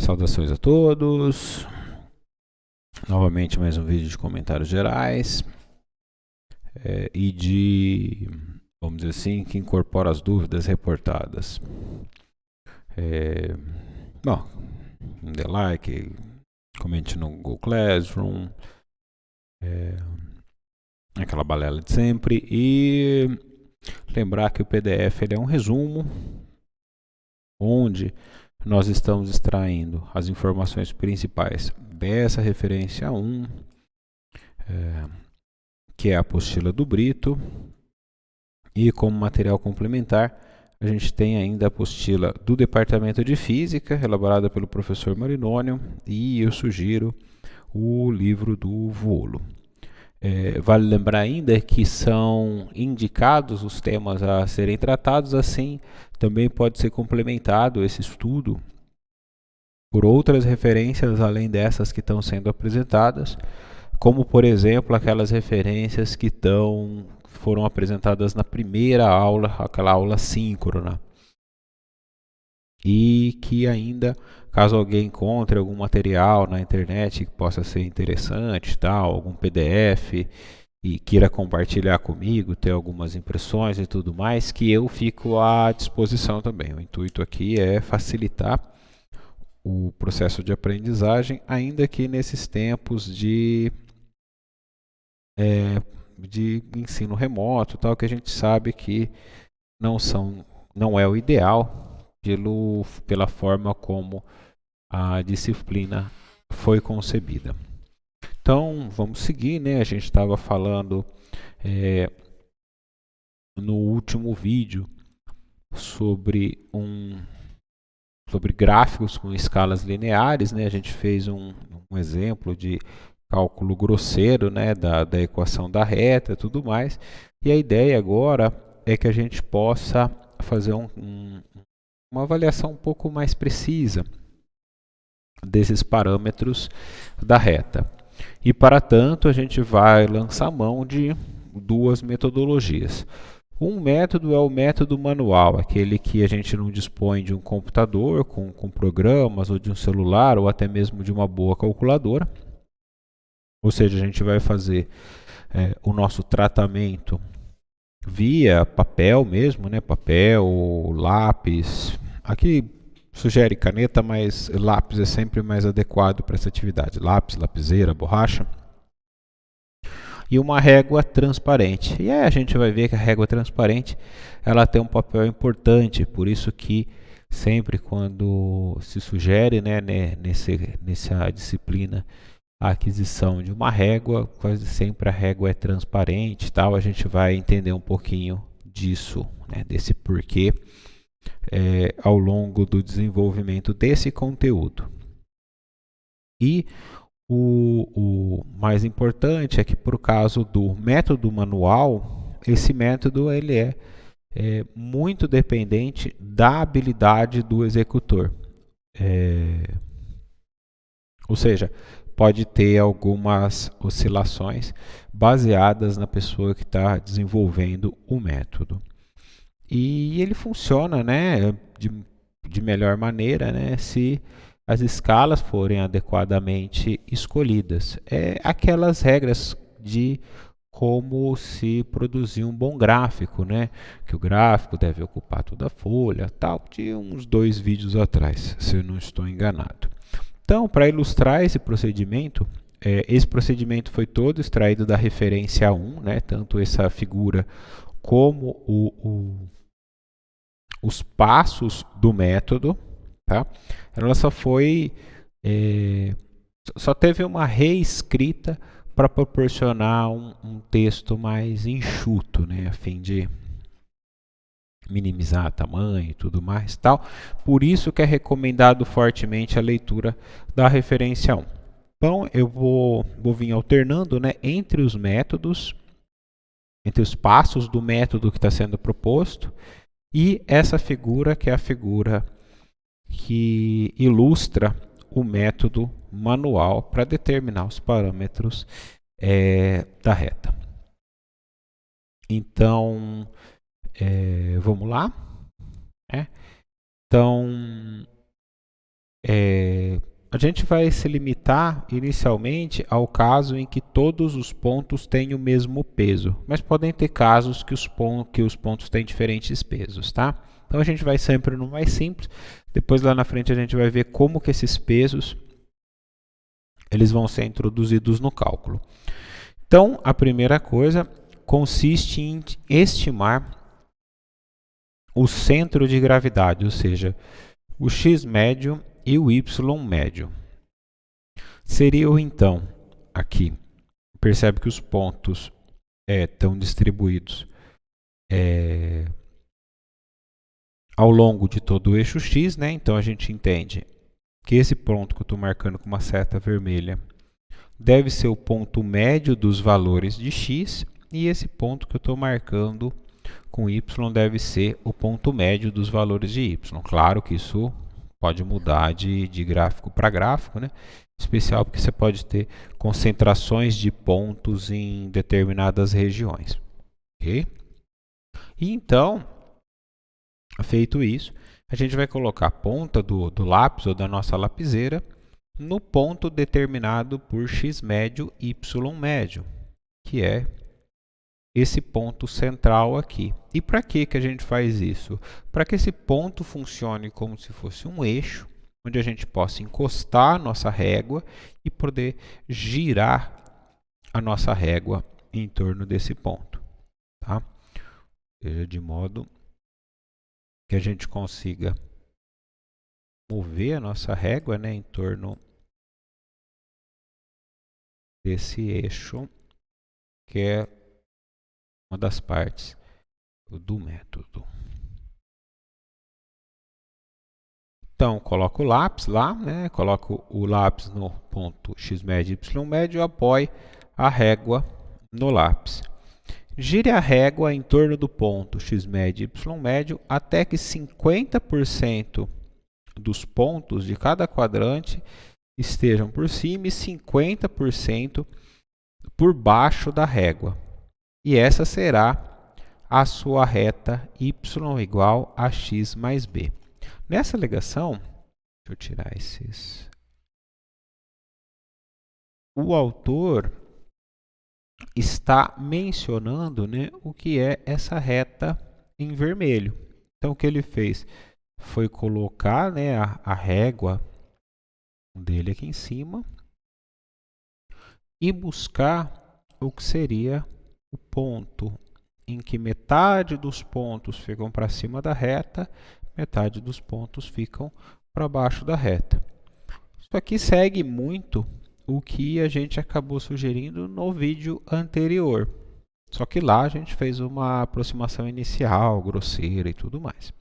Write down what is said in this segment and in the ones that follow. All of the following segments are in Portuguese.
Saudações a todos. Novamente mais um vídeo de comentários gerais e de, vamos dizer assim, que incorpora as dúvidas reportadas. Bom, dê like, comente no Google Classroom, aquela balela de sempre, e lembrar que o PDF ele é um resumo onde nós estamos extraindo as informações principais dessa referência 1, que é a apostila do Brito, e como material complementar a gente tem ainda a apostila do Departamento de Física, elaborada pelo professor Marinônio, e eu sugiro o livro do Vuolo. Vale lembrar ainda que são indicados os temas a serem tratados, assim também pode ser complementado esse estudo por outras referências além dessas que estão sendo apresentadas, como por exemplo aquelas referências que foram apresentadas na primeira aula, aquela aula síncrona, e que ainda, caso alguém encontre algum material na internet que possa ser interessante, tal, algum PDF e queira compartilhar comigo, ter algumas impressões e tudo mais, que eu fico à disposição também. O intuito aqui é facilitar o processo de aprendizagem, ainda que nesses tempos de ensino remoto, tal, que a gente sabe que não é o ideal pela forma como a disciplina foi concebida. Então, vamos seguir, né? A gente estava falando no último vídeo sobre gráficos com escalas lineares, né? A gente fez um exemplo de cálculo grosseiro, né, da equação da reta e tudo mais. E a ideia agora é que a gente possa fazer uma avaliação um pouco mais precisa desses parâmetros da reta. E para tanto a gente vai lançar mão de duas metodologias. Um método é o método manual, aquele que a gente não dispõe de um computador com programas, ou de um celular, ou até mesmo de uma boa calculadora. Ou seja, a gente vai fazer o nosso tratamento via papel mesmo, né? Papel, lápis. Aqui sugere caneta, mas lápis é sempre mais adequado para essa atividade. Lápis, lapiseira, borracha. E uma régua transparente. E aí a gente vai ver que a régua transparente ela tem um papel importante, por isso que sempre quando se sugere, né, nessa disciplina, a aquisição de uma régua, quase sempre a régua é transparente, tal. A gente vai entender um pouquinho disso, né, desse porquê, ao longo do desenvolvimento desse conteúdo. E o mais importante é que, por caso do método manual, esse método ele é muito dependente da habilidade do executor. Ou seja, pode ter algumas oscilações baseadas na pessoa que está desenvolvendo o método. E ele funciona, né, de melhor maneira, né, se as escalas forem adequadamente escolhidas. Aquelas regras de como se produzir um bom gráfico, né, que o gráfico deve ocupar toda a folha, tal, de uns 2 vídeos atrás, se eu não estou enganado. Então, para ilustrar esse procedimento foi todo extraído da referência 1, né? Tanto essa figura como os passos do método. Tá? Ela só teve uma reescrita para proporcionar um texto mais enxuto, né? A fim de minimizar tamanho e tudo mais, tal. Por isso que é recomendado fortemente a leitura da referência 1. Então eu vou vir alternando, né, entre os métodos, entre os passos do método que está sendo proposto e essa figura que é a figura que ilustra o método manual para determinar os parâmetros da reta. Então vamos lá. Então, a gente vai se limitar inicialmente ao caso em que todos os pontos têm o mesmo peso, mas podem ter casos que os pontos têm diferentes pesos, tá? Então a gente vai sempre no mais simples, depois lá na frente a gente vai ver como que esses pesos eles vão ser introduzidos no cálculo. Então a primeira coisa consiste em estimar o centro de gravidade, ou seja, o x médio e o y médio. Seriam então, aqui, percebe que os pontos estão distribuídos ao longo de todo o eixo x, né? Então a gente entende que esse ponto que eu estou marcando com uma seta vermelha deve ser o ponto médio dos valores de x, e esse ponto que eu estou marcando com y deve ser o ponto médio dos valores de y. Claro que isso pode mudar de gráfico para gráfico, né? Especial porque você pode ter concentrações de pontos em determinadas regiões. Ok? E então, feito isso, a gente vai colocar a ponta do lápis ou da nossa lapiseira no ponto determinado por x médio, y médio, que é esse ponto central aqui. E para que a gente faz isso? Para que esse ponto funcione como se fosse um eixo, onde a gente possa encostar a nossa régua e poder girar a nossa régua em torno desse ponto. Tá? Ou seja, de modo que a gente consiga mover a nossa régua, né, em torno desse eixo, que é uma das partes do método. Então, coloco o lápis lá, né? Coloco o lápis no ponto x médio e y médio e apoio a régua no lápis. Gire a régua em torno do ponto x médio e y médio até que 50% dos pontos de cada quadrante estejam por cima e 50% por baixo da régua. E essa será a sua reta y igual a x mais b. Nessa alegação, deixa eu tirar esses. O autor está mencionando, né, o que é essa reta em vermelho. Então, o que ele fez foi colocar, né, a régua dele aqui em cima e buscar o que seria o ponto em que metade dos pontos ficam para cima da reta, metade dos pontos ficam para baixo da reta. Isso aqui segue muito o que a gente acabou sugerindo no vídeo anterior. Só que lá a gente fez uma aproximação inicial, grosseira e tudo mais.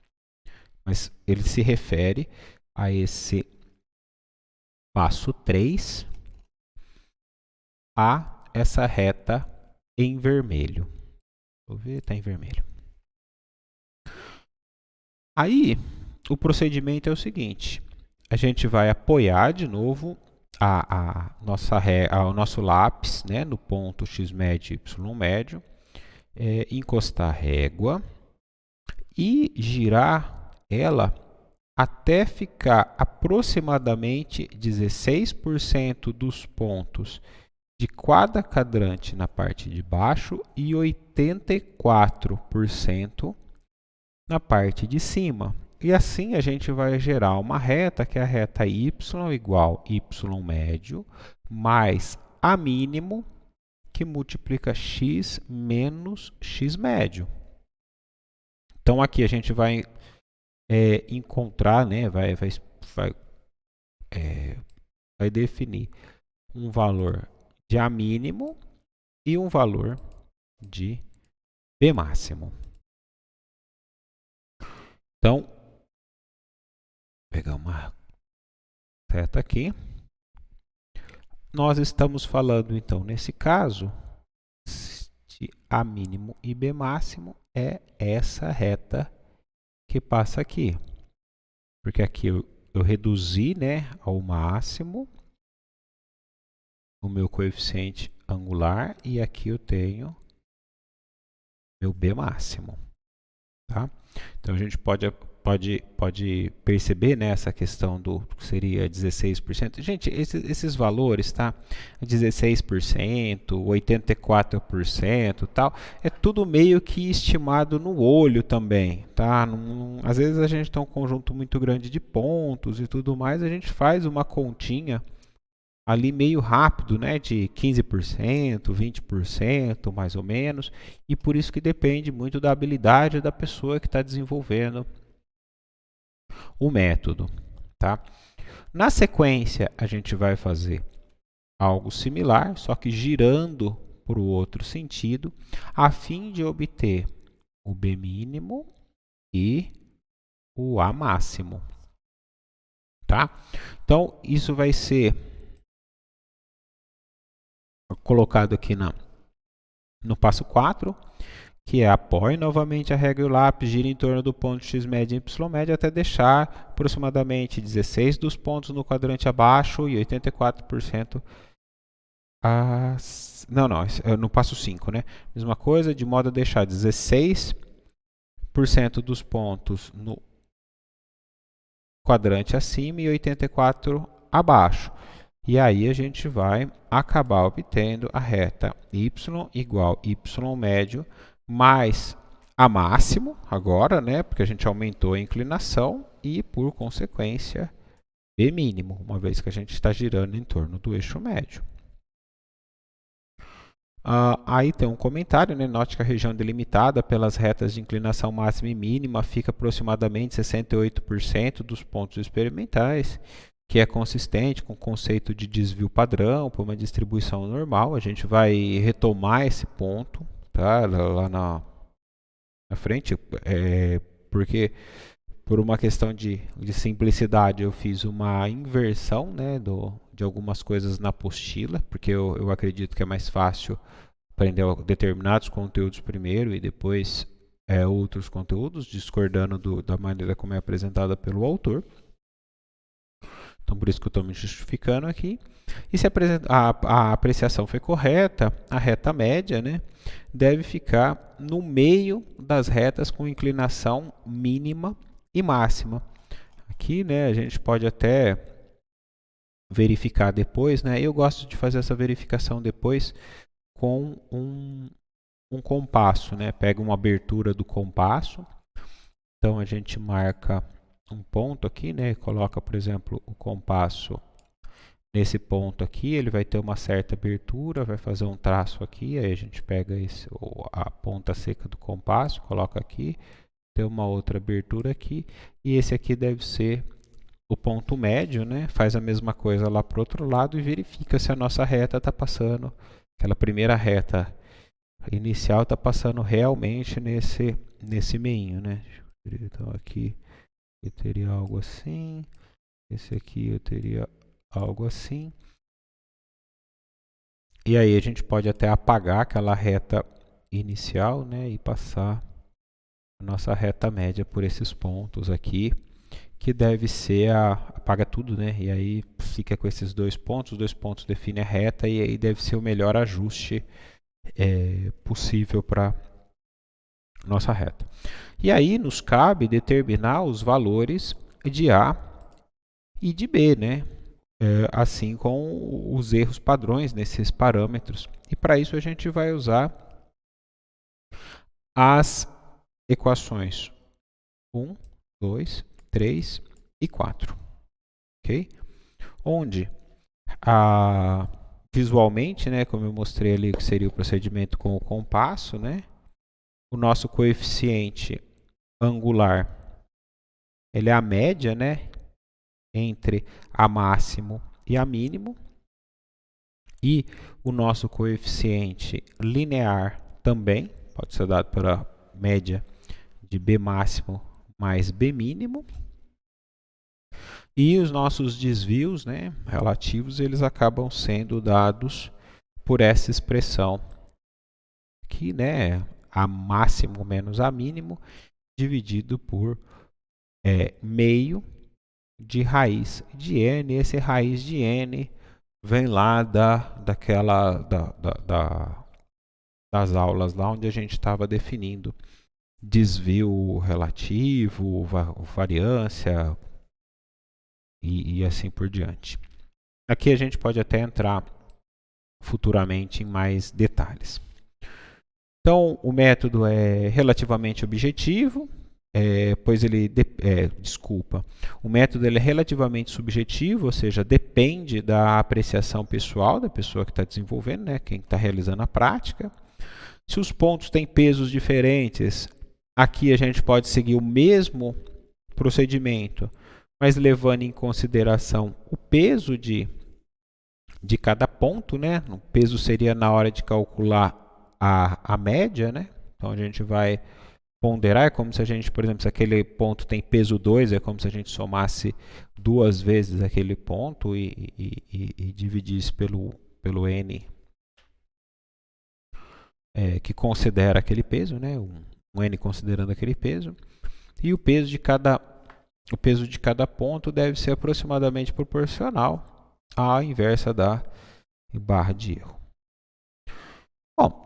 Mas ele se refere a esse passo 3, a essa reta em vermelho. Vou ver, está em vermelho. Aí, o procedimento é o seguinte. A gente vai apoiar de novo o nosso lápis, né, no ponto x médio e y médio, encostar a régua e girar ela até ficar aproximadamente 16% dos pontos de cada quadrante na parte de baixo e 84% na parte de cima. E assim a gente vai gerar uma reta, que é a reta y igual y médio, mais a mínimo, que multiplica x menos x médio. Então aqui a gente vai encontrar, né, vai definir um valor de A mínimo e um valor de B máximo. Então, vou pegar uma seta aqui. Nós estamos falando, então, nesse caso, de A mínimo e B máximo é essa reta que passa aqui. Porque aqui eu reduzi, né, ao máximo o meu coeficiente angular e aqui eu tenho meu B máximo. Tá? Então a gente pode pode perceber, né, essa questão do que seria 16%. Gente, esses valores, tá? 16%, 84%, tal, é tudo meio que estimado no olho também, tá? Às vezes a gente tem um conjunto muito grande de pontos e tudo mais, a gente faz uma continha ali meio rápido, né, de 15%, 20%, mais ou menos, e por isso que depende muito da habilidade da pessoa que está desenvolvendo o método, tá? Na sequência, a gente vai fazer algo similar, só que girando para o outro sentido, a fim de obter o B mínimo e o A máximo, tá? Então, isso vai ser colocado aqui no passo 4, que é apoie novamente a régua e o lápis, gira em torno do ponto x médio e y médio até deixar aproximadamente 16 dos pontos no quadrante abaixo e 84% não, no passo 5, né? Mesma coisa, de modo a deixar 16% dos pontos no quadrante acima e 84% abaixo. E aí a gente vai acabar obtendo a reta y igual y médio mais a máximo, agora, né? Porque a gente aumentou a inclinação e, por consequência, B mínimo, uma vez que a gente está girando em torno do eixo médio. Aí tem um comentário, né? Note que a região delimitada pelas retas de inclinação máxima e mínima fica aproximadamente 68% dos pontos experimentais, que é consistente com o conceito de desvio padrão por uma distribuição normal. A gente vai retomar esse ponto, tá? Lá na frente, porque por uma questão de simplicidade eu fiz uma inversão, né, de algumas coisas na apostila, porque eu acredito que é mais fácil aprender determinados conteúdos primeiro e depois outros conteúdos, discordando da maneira como é apresentada pelo autor. Então, por isso que eu estou me justificando aqui. E se a apreciação foi correta, a reta média, né, deve ficar no meio das retas com inclinação mínima e máxima. Aqui, né, a gente pode até verificar depois, né? Eu gosto de fazer essa verificação depois com um compasso, né? Pega uma abertura do compasso. Então a gente marca um ponto aqui, né? Coloca, por exemplo, o compasso nesse ponto aqui, ele vai ter uma certa abertura, vai fazer um traço aqui, aí a gente pega a ponta seca do compasso, coloca aqui, tem uma outra abertura aqui, e esse aqui deve ser o ponto médio, né? Faz a mesma coisa lá para o outro lado e verifica se a nossa reta está passando, aquela primeira reta inicial está passando realmente nesse meinho, né? Então aqui eu teria algo assim, esse aqui eu teria algo assim. E aí a gente pode até apagar aquela reta inicial, né, e passar a nossa reta média por esses pontos aqui, que deve ser apaga tudo, né? E aí fica com esses dois pontos, os dois pontos definem a reta e aí deve ser o melhor ajuste possível para nossa reta. E aí nos cabe determinar os valores de A e de B, né? Assim com os erros padrões nesses parâmetros. E para isso a gente vai usar as equações 1, 2, 3 e 4. Ok? Onde visualmente, né, como eu mostrei ali que seria o procedimento com o compasso, né, o nosso coeficiente angular ele é a média, né, entre a máximo e a mínimo, e o nosso coeficiente linear também pode ser dado pela média de B máximo mais B mínimo, e os nossos desvios, né, relativos, eles acabam sendo dados por essa expressão aqui, né, a máximo menos a mínimo dividido por meio de raiz de n. Esse raiz de n vem lá das aulas lá onde a gente estava definindo desvio relativo, variância e assim por diante. Aqui a gente pode até entrar futuramente em mais detalhes. Então, o método é relativamente objetivo, pois ele, o método ele é relativamente subjetivo, ou seja, depende da apreciação pessoal da pessoa que está desenvolvendo, né, quem está realizando a prática. Se os pontos têm pesos diferentes, aqui a gente pode seguir o mesmo procedimento, mas levando em consideração o peso de cada ponto, né? O peso seria na hora de calcular a média, né? Então a gente vai ponderar, é como se a gente, por exemplo, se aquele ponto tem peso 2, é como se a gente somasse duas vezes aquele ponto e dividisse pelo N que considera aquele peso, né? Um N considerando aquele peso. E o peso de cada ponto deve ser aproximadamente proporcional à inversa da barra de erro. Bom,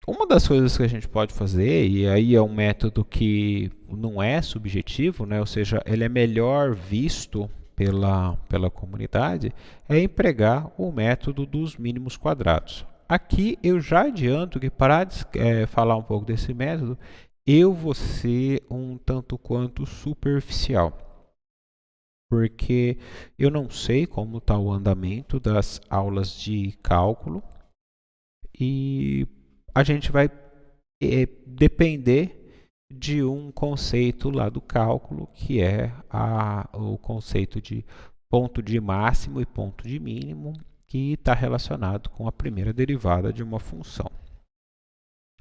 uma das coisas que a gente pode fazer, e aí é um método que não é subjetivo, né? Ou seja, ele é melhor visto pela comunidade, é empregar o método dos mínimos quadrados. Aqui eu já adianto que para falar um pouco desse método, eu vou ser um tanto quanto superficial, porque eu não sei como está o andamento das aulas de cálculo e a gente vai depender de um conceito lá do cálculo, que é o conceito de ponto de máximo e ponto de mínimo, que está relacionado com a primeira derivada de uma função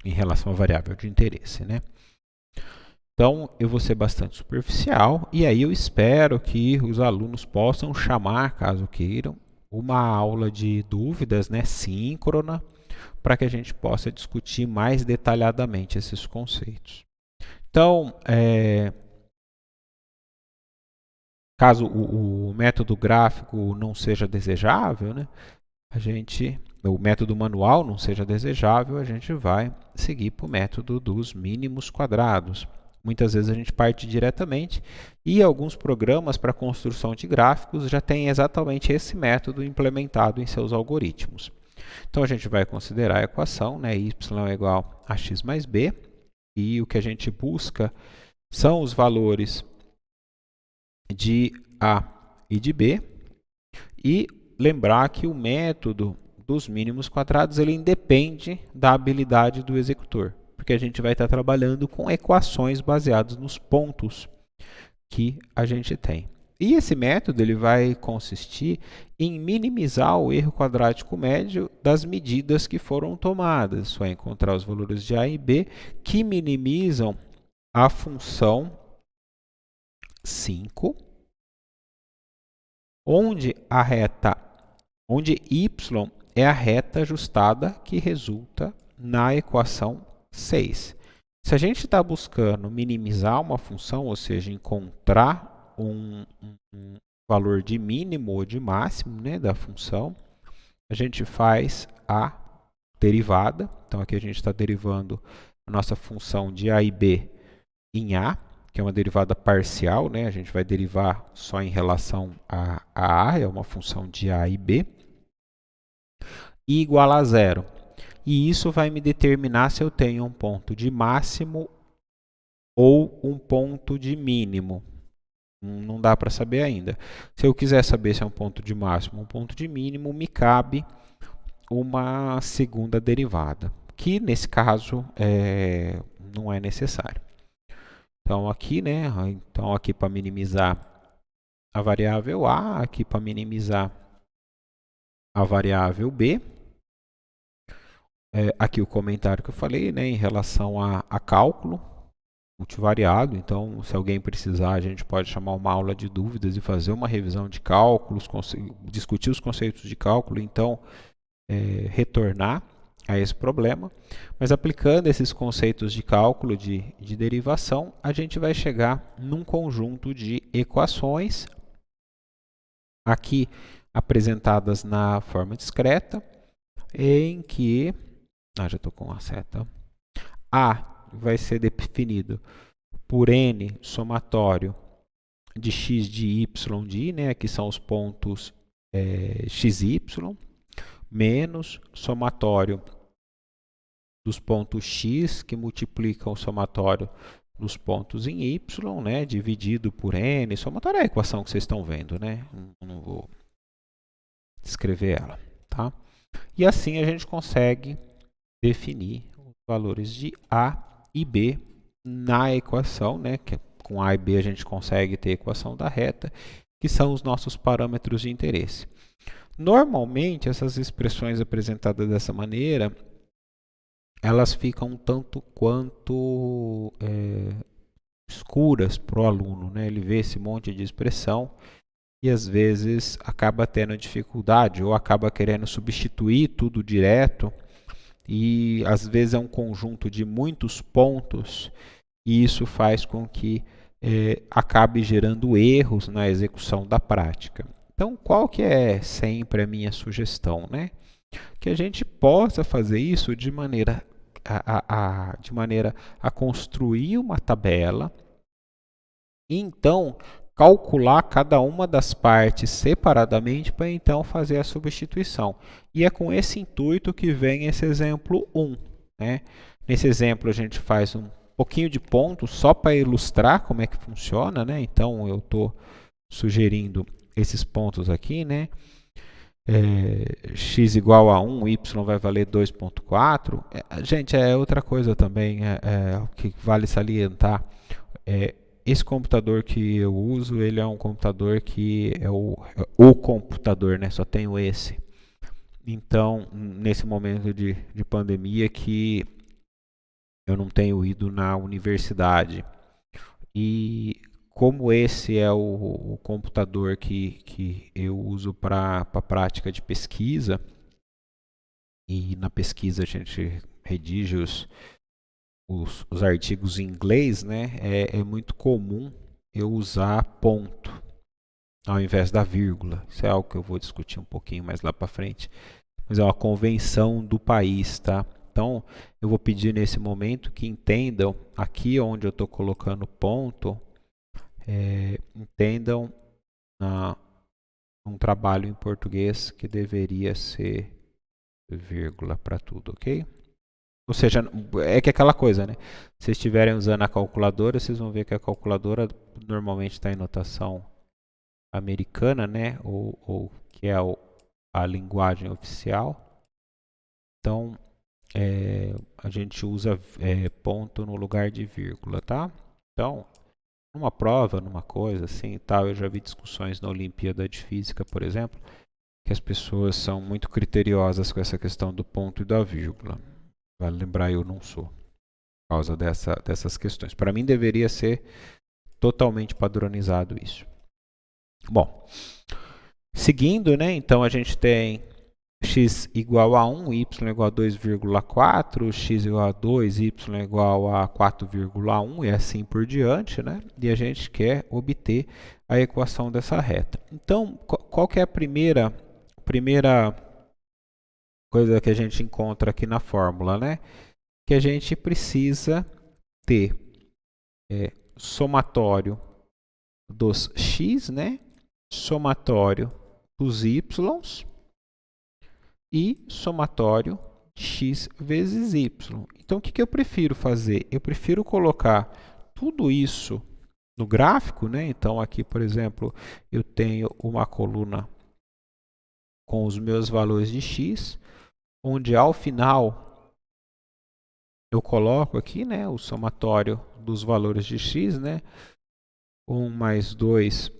em relação à variável de interesse, né? Então, eu vou ser bastante superficial e aí eu espero que os alunos possam chamar, caso queiram, uma aula de dúvidas, né, síncrona, para que a gente possa discutir mais detalhadamente esses conceitos. Então, caso o método gráfico não seja desejável, né, o método manual não seja desejável, a gente vai seguir para o método dos mínimos quadrados. Muitas vezes a gente parte diretamente e alguns programas para construção de gráficos já têm exatamente esse método implementado em seus algoritmos. Então a gente vai considerar a equação, né, y é igual a x mais b, e o que a gente busca são os valores de a e de b, e lembrar que o método dos mínimos quadrados ele independe da habilidade do executor, porque a gente vai estar trabalhando com equações baseadas nos pontos que a gente tem. E esse método ele vai consistir em minimizar o erro quadrático médio das medidas que foram tomadas. Só encontrar os valores de a e b que minimizam a função 5, onde y é a reta ajustada que resulta na equação 6. Se a gente está buscando minimizar uma função, ou seja, encontrar um valor de mínimo ou de máximo, né, da função, a gente faz a derivada. Então aqui a gente está derivando a nossa função de a e b em a, que é uma derivada parcial, né? A gente vai derivar só em relação a, é uma função de a e b, e igual a zero. E isso vai me determinar se eu tenho um ponto de máximo ou um ponto de mínimo. Não dá para saber ainda. Se eu quiser saber se é um ponto de máximo ou um ponto de mínimo, me cabe uma segunda derivada, que nesse caso não é necessário. Então aqui, né? Então aqui para minimizar a variável a, aqui para minimizar a variável b. Aqui o comentário que eu falei, né, em relação a cálculo multivariado. Então, se alguém precisar, a gente pode chamar uma aula de dúvidas e fazer uma revisão de cálculos, discutir os conceitos de cálculo, então retornar a esse problema. Mas aplicando esses conceitos de cálculo de derivação, a gente vai chegar num conjunto de equações, aqui apresentadas na forma discreta, em que já estou com a seta. A vai ser definido por n somatório de x de y de i, né, que são os pontos xy, menos somatório dos pontos x, que multiplicam o somatório dos pontos em y, né, dividido por n. Somatório é a equação que vocês estão vendo, né? Não vou escrever ela, tá? E assim a gente consegue definir os valores de a e b na equação, né? Que com a e b a gente consegue ter a equação da reta, que são os nossos parâmetros de interesse. Normalmente, essas expressões apresentadas dessa maneira, elas ficam um tanto quanto escuras para o aluno, né? Ele vê esse monte de expressão e às vezes acaba tendo dificuldade ou acaba querendo substituir tudo direto, e às vezes é um conjunto de muitos pontos e isso faz com que acabe gerando erros na execução da prática. Então, qual que é sempre a minha sugestão, né? Que a gente possa fazer isso de maneira a construir uma tabela e então calcular cada uma das partes separadamente para então fazer a substituição. E é com esse intuito que vem esse exemplo 1. Né? Nesse exemplo a gente faz um pouquinho de pontos só para ilustrar como é que funciona, né? Então eu estou sugerindo esses pontos aqui, né? X igual a 1, y vai valer 2,4. Gente, é outra coisa também que vale salientar. Esse computador que eu uso, ele é um computador que é o computador, né? Só tenho esse. Então, nesse momento de pandemia que eu não tenho ido na universidade. E como esse é o computador que eu uso para a prática de pesquisa, e na pesquisa a gente redige os artigos em inglês, né? É muito comum eu usar ponto ao invés da vírgula. Isso é algo que eu vou discutir um pouquinho mais lá para frente, mas é uma convenção do país, tá? Então, eu vou pedir nesse momento que entendam aqui onde eu estou colocando ponto, entendam um trabalho em português que deveria ser vírgula para tudo, ok? Ou seja, é que aquela coisa, né? Se vocês estiverem usando a calculadora, vocês vão ver que a calculadora normalmente está em notação americana, né? Ou que é a linguagem oficial. Então, a gente usa ponto no lugar de vírgula, tá? Então, numa prova, numa coisa assim e tal, eu já vi discussões na Olimpíada de Física, por exemplo, que as pessoas são muito criteriosas com essa questão do ponto e da vírgula. Vale lembrar, eu não sou, por causa dessas questões. Para mim deveria ser totalmente padronizado isso. Bom, seguindo, né? Então a gente tem x igual a 1, y igual a 2,4, x igual a 2, y igual a 4,1 e assim por diante, né? E a gente quer obter a equação dessa reta. Então, qual que é a primeira coisa que a gente encontra aqui na fórmula, né? Que a gente precisa ter somatório dos x, né? Somatório dos y e somatório de x vezes y. Então, o que eu prefiro fazer? Eu prefiro colocar tudo isso no gráfico, né? Então, aqui, por exemplo, eu tenho uma coluna com os meus valores de x, onde ao final eu coloco aqui, né, o somatório dos valores de x, né? 1 mais 2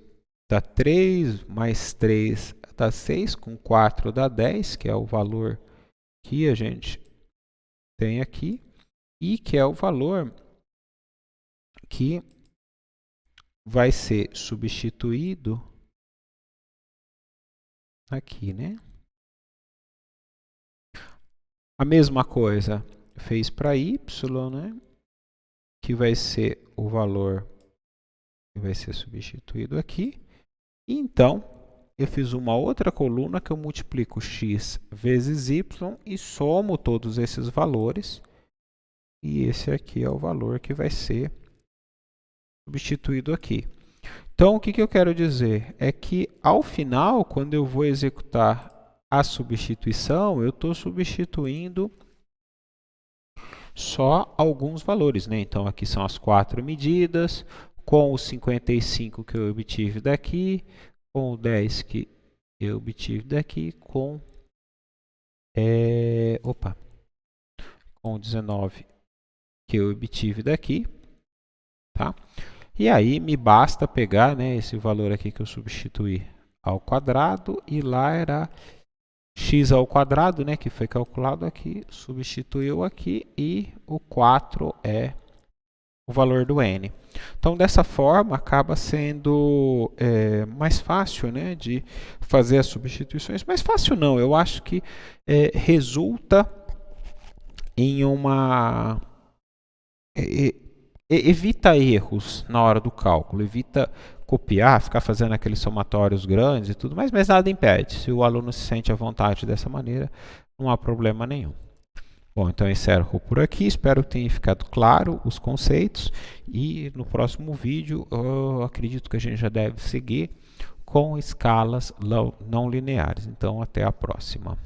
dá 3, mais 3 dá 6, com 4 dá 10, que é o valor que a gente tem aqui, e que é o valor que vai ser substituído aqui, né? A mesma coisa fez para y, né? Que vai ser o valor que vai ser substituído aqui. E então, eu fiz uma outra coluna que eu multiplico x vezes y e somo todos esses valores. e esse aqui é o valor que vai ser substituído aqui. Então, o que eu quero dizer é que, ao final, quando eu vou executar a substituição, eu estou substituindo só alguns valores, né? Então, aqui são as 4 medidas, com os 55 que eu obtive daqui, com o 10 que eu obtive daqui, com o 19 que eu obtive daqui, tá? E aí me basta pegar, né, esse valor aqui que eu substituí ao quadrado, e lá era x ao quadrado, né, que foi calculado aqui, substituiu aqui, e o 4 é o valor do n. Então, dessa forma, acaba sendo mais fácil, né, de fazer as substituições. Mais fácil não, eu acho que resulta em uma... evita erros na hora do cálculo, evita copiar, ficar fazendo aqueles somatórios grandes e tudo mais, mas nada impede. Se o aluno se sente à vontade dessa maneira, não há problema nenhum. Bom, então eu encerro por aqui, espero que tenha ficado claro os conceitos, e no próximo vídeo eu acredito que a gente já deve seguir com escalas não lineares. Então, até a próxima.